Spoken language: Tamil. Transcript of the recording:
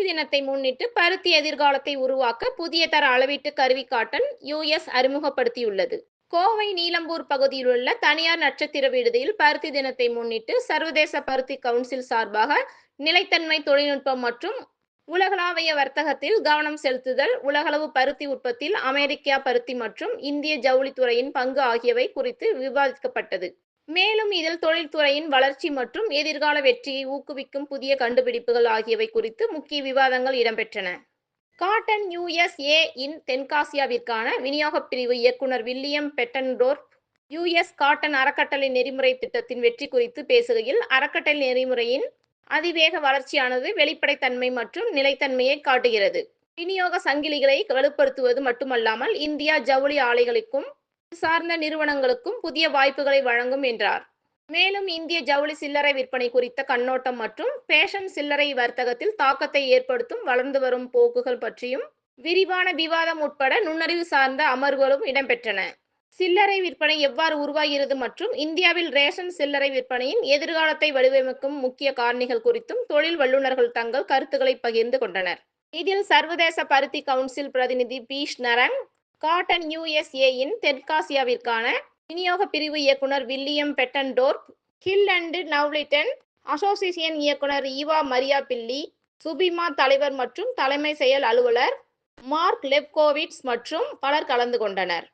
தினத்தை முன்னிட்டு பருத்தி எதிர்காலத்தை உருவாக்க புதிய தர அளவீட்டு கருவி காட்டன் யுஎஸ் அறிமுகப்படுத்தியுள்ளது. கோவை நீலம்பூர் பகுதியில் உள்ள தனியார் நட்சத்திர விடுதியில் பருத்தி தினத்தை முன்னிட்டு சர்வதேச பருத்தி கவுன்சில் சார்பாக நிலைத்தன்மை தொழில்நுட்பம் மற்றும் உலகளாவிய வர்த்தகத்தில் கவனம் செலுத்துதல், உலகளவு பருத்தி உற்பத்தியில் அமெரிக்கா பருத்தி மற்றும் இந்திய ஜவுளித்துறையின் பங்கு ஆகியவை குறித்து விவாதிக்கப்பட்டது. மேலும் இதில் தொழில்துறையின் வளர்ச்சி மற்றும் எதிர்கால வெற்றியை ஊக்குவிக்கும் புதிய கண்டுபிடிப்புகள் ஆகியவை குறித்து முக்கிய விவாதங்கள் இடம்பெற்றன. காட்டன் யுஎஸ்ஏ இன் தெற்காசியாவிற்கான விநியோக பிரிவு இயக்குனர் வில்லியம் பெட்டன்டோர்ப் யுஎஸ் காட்டன் அறக்கட்டளை நெறிமுறை திட்டத்தின் வெற்றி குறித்து பேசுகையில், அறக்கட்டளை நெறிமுறையின் அதிவேக வளர்ச்சியானது வெளிப்படைத்தன்மை மற்றும் நிலைத்தன்மையை காட்டுகிறது. விநியோக சங்கிலிகளை வலுப்படுத்துவது மட்டுமல்லாமல் இந்தியா ஜவுளி ஆலைகளுக்கும் சார்ந்த நிறுவனங்களுக்கும் புதிய வாய்ப்புகளை வழங்கும் என்றார். மேலும் இந்திய ஜவுளி சில்லறை விற்பனை குறித்த கண்ணோட்டம் மற்றும் ஃபேஷன் சில்லறை வர்த்தகத்தில் தாக்கத்தை ஏற்படுத்தும் வளர்ந்து வரும் போக்குகள் பற்றியும் விரிவான விவாதம் உட்பட நுண்ணறிவு சார்ந்த அமர்வுகளும் இடம்பெற்றன. சில்லறை விற்பனை எவ்வாறு உருவாகிறது மற்றும் இந்தியாவில் ரேஷன் சில்லறை விற்பனையின் எதிர்காலத்தை வடிவமைக்கும் முக்கிய காரணிகள் குறித்தும் தொழில் வல்லுநர்கள் தங்கள் கருத்துக்களை பகிர்ந்து கொண்டனர். இதில் சர்வதேச பருத்தி கவுன்சில் பிரதிநிதி பீஷ் நரங், காட்டன் யுஎஸ்ஏ இன் தெற்காசியாவிற்கான விநியோக பிரிவு இயக்குனர் வில்லியம் பெட்டன்டோர்ப், ஹில் அண்ட் நவ்லிட்டன் அசோசியேஷன் இயக்குனர் ஈவா மரியா பில்லி, சுபிமா தலைவர் மற்றும் தலைமை செயல் அலுவலர் மார்க் லெப்கோவிட்ஸ் மற்றும் பலர் கலந்து கொண்டனர்.